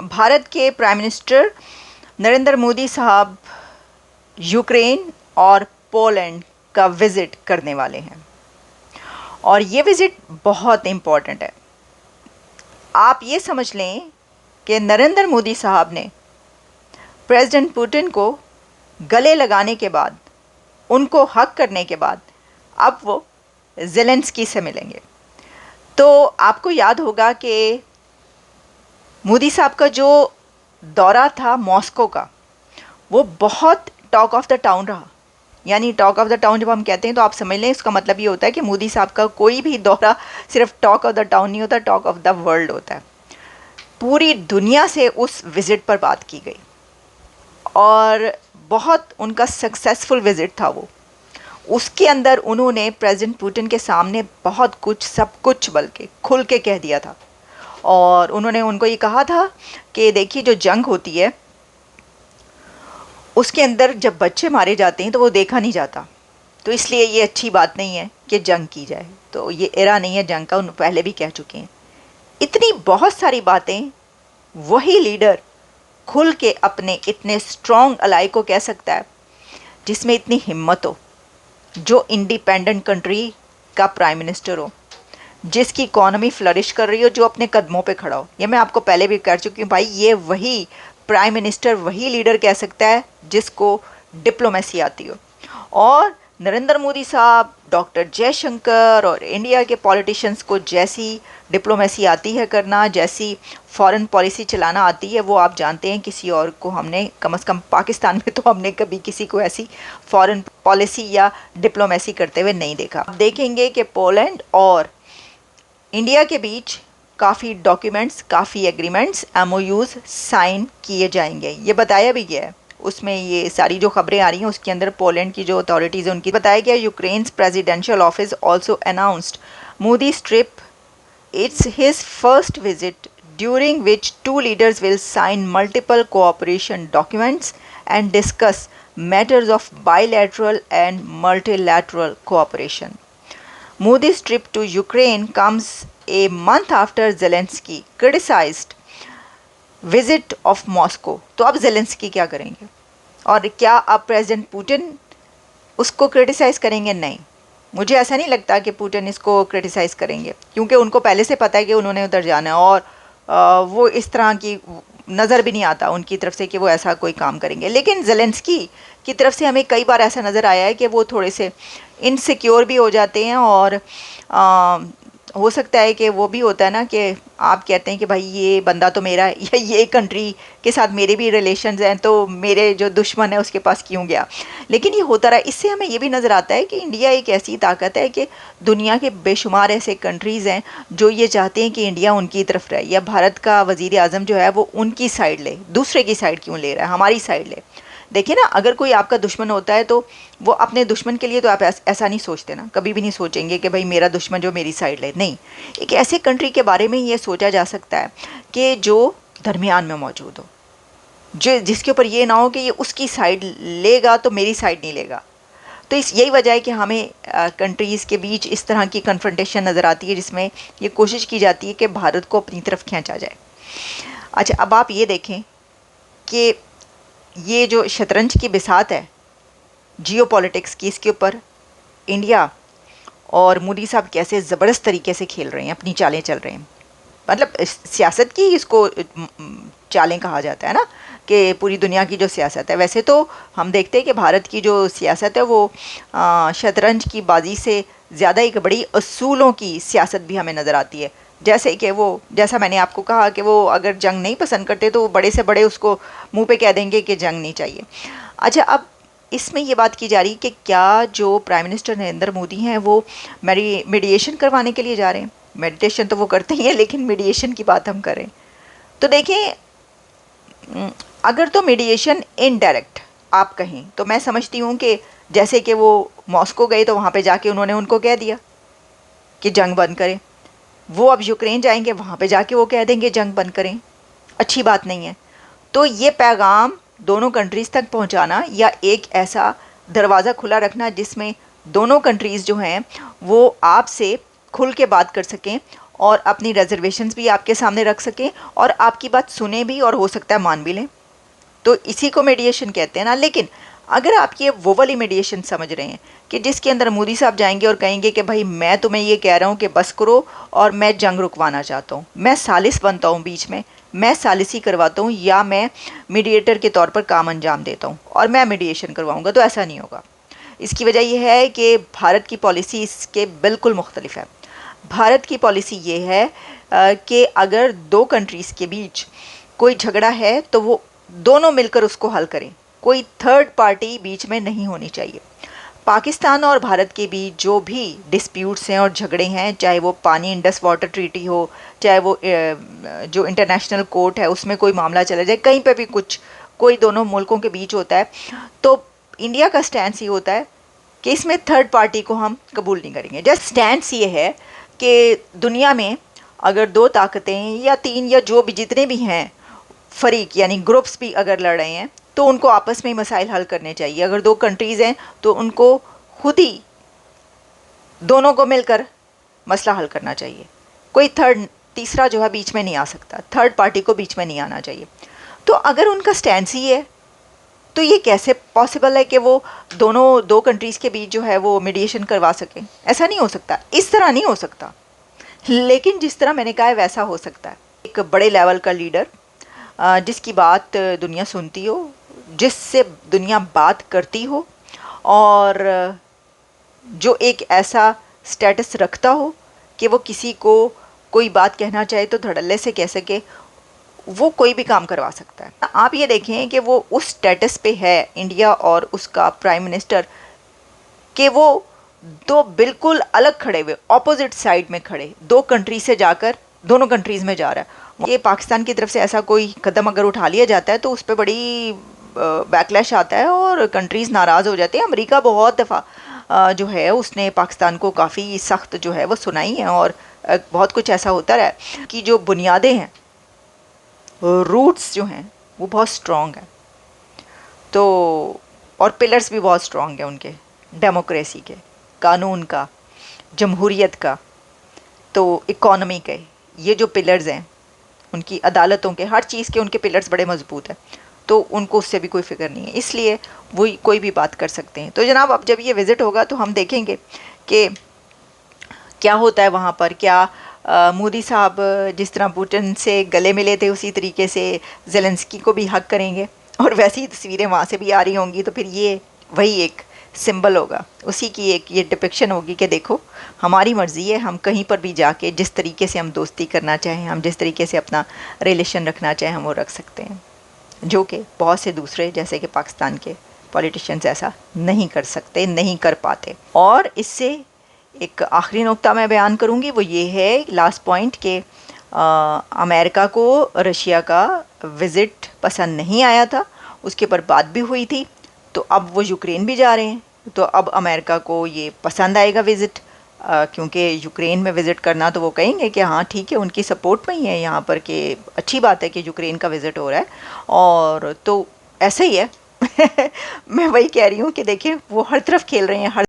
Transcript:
भारत के prime minister Narendra Modi साहब Ukraine और पोलैंड का विज़िट करने वाले हैं और ये विज़िट बहुत इम्पॉर्टेंट है। आप ये समझ लें कि नरेंद्र मोदी साहब ने प्रेसिडेंट पुतिन को गले लगाने के बाद, उनको हक करने के बाद, अब वो ज़ेलेंस्की से मिलेंगे। तो आपको याद होगा कि मोदी साहब का जो दौरा था मॉस्को का, वो बहुत टॉक ऑफ द टाउन रहा। यानी टॉक ऑफ द टाउन जब हम कहते हैं तो आप समझ लें इसका मतलब ये होता है कि मोदी साहब का कोई भी दौरा सिर्फ टॉक ऑफ द टाउन नहीं होता, टॉक ऑफ द वर्ल्ड होता है। पूरी दुनिया से उस विज़िट पर बात की गई और बहुत उनका सक्सेसफुल विज़िट था वो। उसके अंदर उन्होंने प्रेसिडेंट पुतिन के सामने बहुत कुछ, सब कुछ बल्कि खुल के कह दिया था और उन्होंने उनको ये कहा था कि देखिए, जो जंग होती है उसके अंदर जब बच्चे मारे जाते हैं तो वो देखा नहीं जाता, तो इसलिए ये अच्छी बात नहीं है कि जंग की जाए। तो ये एरा नहीं है जंग का, उन पहले भी कह चुके हैं। इतनी बहुत सारी बातें वही लीडर खुल के अपने इतने स्ट्रॉन्ग अलाई को कह सकता है जिसमें इतनी हिम्मत हो, जो इंडिपेंडेंट कंट्री का प्राइम मिनिस्टर हो, जिसकी इकॉनमी फ्लरिश कर रही हो, जो अपने कदमों पे खड़ा हो। ये मैं आपको पहले भी कह चुकी हूँ भाई, ये वही प्राइम मिनिस्टर, वही लीडर कह सकता है जिसको डिप्लोमेसी आती हो। और नरेंद्र मोदी साहब, डॉक्टर जयशंकर और इंडिया के पॉलिटिशियंस को जैसी डिप्लोमेसी आती है करना, जैसी फॉरेन पॉलिसी चलाना आती है, वो आप जानते हैं किसी और को हमने, कम से कम पाकिस्तान में तो हमने कभी किसी को ऐसी फॉरेन पॉलिसी या डिप्लोमेसी करते हुए नहीं देखा। आप देखेंगे कि पोलैंड और इंडिया के बीच काफ़ी डॉक्यूमेंट्स, काफ़ी एग्रीमेंट्स, MOUs साइन किए जाएंगे। ये बताया भी गया है उसमें, ये सारी जो खबरें आ रही हैं उसके अंदर पोलैंड की जो अथॉरिटीज़ हैं उनकी बताया गया। Ukraine's presidential office also announced Modi's trip, it's his first visit during which two leaders will sign multiple cooperation documents and discuss matters of bilateral and multilateral cooperation. Modi's trip to Ukraine comes a month after Zelensky criticized visit of Moscow. तो अब Zelensky क्या करेंगे? और क्या अब president Putin उसको criticise करेंगे? नहीं, मुझे ऐसा नहीं लगता कि पुतिन इसको क्रिटिसाइज़ करेंगे, क्योंकि उनको पहले से पता है कि उन्होंने उधर जाना है और वो इस तरह की नज़र भी नहीं आता उनकी तरफ से कि वो ऐसा कोई काम करेंगे। लेकिन ज़ेलेंस्की की तरफ से हमें कई बार ऐसा नज़र आया है कि वो थोड़े से इनसिक्योर भी हो जाते हैं और हो सकता है कि वो भी होता है ना कि आप कहते हैं कि भाई ये बंदा तो मेरा है, या ये कंट्री के साथ मेरे भी रिलेशंस हैं, तो मेरे जो दुश्मन है उसके पास क्यों गया। लेकिन ये होता रहा। इससे हमें ये भी नज़र आता है कि इंडिया एक ऐसी ताकत है कि दुनिया के बेशुमार ऐसे कंट्रीज़ हैं जो ये चाहते हैं कि इंडिया उनकी तरफ रहे, या भारत का वज़ीर आज़म जो है वो उनकी साइड ले, दूसरे की साइड क्यों ले रहा है, हमारी साइड ले। देखिए ना, अगर कोई आपका दुश्मन होता है तो वो अपने दुश्मन के लिए तो आप ऐसा नहीं सोचते ना, कभी भी नहीं सोचेंगे कि भाई मेरा दुश्मन जो मेरी साइड ले। नहीं, एक ऐसे कंट्री के बारे में ये सोचा जा सकता है कि जो दरमियान में मौजूद हो, जो जिसके ऊपर ये ना हो कि ये उसकी साइड लेगा तो मेरी साइड नहीं लेगा। तो यही वजह है कि हमें कंट्रीज़ के बीच इस तरह की कन्फ्रंटेशन नज़र आती है जिसमें ये कोशिश की जाती है कि भारत को अपनी तरफ खींचा जाए। अच्छा, अब आप ये देखें कि ये जो शतरंज की बिसात है जियोपॉलिटिक्स की, इसके ऊपर इंडिया और मोदी साहब कैसे ज़बरदस्त तरीके से खेल रहे हैं, अपनी चालें चल रहे हैं। मतलब सियासत की इसको चालें कहा जाता है ना, कि पूरी दुनिया की जो सियासत है। वैसे तो हम देखते हैं कि भारत की जो सियासत है वो शतरंज की बाजी से ज़्यादा एक बड़ी असूलों की सियासत भी हमें नज़र आती है। जैसे कि वो, जैसा मैंने आपको कहा कि वो अगर जंग नहीं पसंद करते तो बड़े से बड़े उसको मुंह पे कह देंगे कि जंग नहीं चाहिए। अच्छा, अब इसमें ये बात की जा रही कि क्या जो प्राइम मिनिस्टर नरेंद्र मोदी हैं वो मीडिएशन करवाने के लिए जा रहे हैं। मेडिटेशन तो वो करते ही हैं, लेकिन मीडिएशन की बात हम करें तो देखें, अगर तो मीडिएशन इनडायरेक्ट आप कहें तो मैं समझती हूँ कि जैसे कि वो मॉस्को गए तो वहाँ पे जाके उन्होंने उनको कह दिया कि जंग बंद करें। वो अब यूक्रेन जाएंगे, वहाँ पे जाके वो कह देंगे जंग बंद करें। अच्छी बात नहीं है। तो ये पैगाम दोनों कंट्रीज़ तक पहुँचाना, या एक ऐसा दरवाज़ा खुला रखना जिसमें दोनों कंट्रीज़ जो हैं वो आपसे खुल के बात कर सकें और अपनी रिजर्वेशंस भी आपके सामने रख सकें और आपकी बात सुने भी और हो सकता है मान भी लें। तो इसी को मीडिएशन कहते हैं ना। लेकिन अगर आप ये वो वाली मीडिएशन समझ रहे हैं कि जिसके अंदर मोदी साहब जाएंगे और कहेंगे कि भाई मैं तुम्हें ये कह रहा हूँ कि बस करो और मैं जंग रुकवाना चाहता हूँ, मैं सालिस बनता हूँ बीच में, मैं सालिसी करवाता हूँ या मैं मीडिएटर के तौर पर काम अंजाम देता हूँ और मैं मीडिएशन करवाऊँगा, तो ऐसा नहीं होगा। इसकी वजह यह है कि भारत की पॉलिसी इसके बिल्कुल मुख्तलिफ है। भारत की पॉलिसी ये है कि अगर दो कंट्रीज़ के बीच कोई झगड़ा है तो वो दोनों मिलकर उसको हल करें, कोई थर्ड पार्टी बीच में नहीं होनी चाहिए। पाकिस्तान और भारत के बीच जो भी डिस्प्यूट्स हैं और झगड़े हैं, चाहे वो पानी इंडस वाटर ट्रीटी हो, चाहे वो जो इंटरनेशनल कोर्ट है उसमें कोई मामला चला जाए, कहीं पे भी कुछ कोई दोनों मुल्कों के बीच होता है, तो इंडिया का स्टैंड ये होता है कि इसमें थर्ड पार्टी को हम कबूल नहीं करेंगे। जस्ट स्टैंड ये है कि दुनिया में अगर दो ताकतें या तीन या जो भी जितने भी हैं फरीक यानी ग्रुप्स भी अगर लड़ रहे हैं तो उनको आपस में ही मसाइल हल करने चाहिए। अगर दो कंट्रीज़ हैं तो उनको खुद ही दोनों को मिलकर मसला हल करना चाहिए। कोई तीसरा जो है बीच में नहीं आ सकता, थर्ड पार्टी को बीच में नहीं आना चाहिए। तो अगर उनका स्टैंड ही है तो ये कैसे पॉसिबल है कि वो दो कंट्रीज़ के बीच जो है वो मीडिएशन करवा सकें? ऐसा नहीं हो सकता, इस तरह नहीं हो सकता। लेकिन जिस तरह मैंने कहा है वैसा हो सकता है। एक बड़े लेवल का लीडर जिसकी बात दुनिया सुनती हो, जिससे दुनिया बात करती हो और जो एक ऐसा स्टेटस रखता हो कि वो किसी को कोई बात कहना चाहे तो धड़ल्ले से कह सके, वो कोई भी काम करवा सकता है। आप ये देखें कि वो उस स्टेटस पे है इंडिया और उसका प्राइम मिनिस्टर कि वो दो बिल्कुल अलग खड़े हुए, ऑपोजिट साइड में खड़े, दो कंट्री से जाकर दोनों कंट्रीज़ में जा रहा है। ये पाकिस्तान की तरफ से ऐसा कोई कदम अगर उठा लिया जाता है तो उस पर बड़ी बैकलैश आता है और कंट्रीज़ नाराज़ हो जाती हैं। अमेरिका बहुत दफ़ा जो है उसने पाकिस्तान को काफ़ी सख्त जो है वो सुनाई है और बहुत कुछ ऐसा होता रहा कि जो बुनियादें हैं, रूट्स जो हैं वो बहुत स्ट्रॉन्ग हैं, तो और पिलर्स भी बहुत स्ट्रॉन्ग हैं उनके, डेमोक्रेसी के, कानून का, जमहूरियत का, तो इकॉनमी के, ये जो पिलर्स हैं उनकी, अदालतों के, हर चीज़ के उनके पिलर्स बड़े मजबूत हैं। तो उनको उससे भी कोई फ़िक्र नहीं है, इसलिए वो कोई भी बात कर सकते हैं। तो जनाब अब जब ये विज़िट होगा तो हम देखेंगे कि क्या होता है वहाँ पर। क्या मोदी साहब जिस तरह पुतिन से गले मिले थे उसी तरीके से ज़ेलेंस्की को भी हक करेंगे और वैसी ही तस्वीरें वहाँ से भी आ रही होंगी, तो फिर ये वही एक सिंबल होगा, उसी की एक ये डिपिक्शन होगी कि देखो हमारी मर्ज़ी है, हम कहीं पर भी जाके जिस तरीके से हम दोस्ती करना चाहें, हम जिस तरीके से अपना रिलेशन रखना चाहें हम वो रख सकते हैं, जो कि बहुत से दूसरे जैसे कि पाकिस्तान के पॉलिटिशियंस ऐसा नहीं कर सकते, नहीं कर पाते। और इससे एक आखिरी नुक्ता मैं बयान करूँगी, वो ये है लास्ट पॉइंट कि अमेरिका को रशिया का विज़िट पसंद नहीं आया था, उसके ऊपर बात भी हुई थी, तो अब वो यूक्रेन भी जा रहे हैं, तो अब अमेरिका को ये पसंद आएगा विज़िट, क्योंकि यूक्रेन में विज़िट करना तो वो कहेंगे कि हाँ ठीक है, उनकी सपोर्ट में ही है यहाँ पर कि अच्छी बात है कि यूक्रेन का विज़िट हो रहा है। और तो ऐसा ही है मैं वही कह रही हूँ कि देखिए वो हर तरफ खेल रहे हैं, हर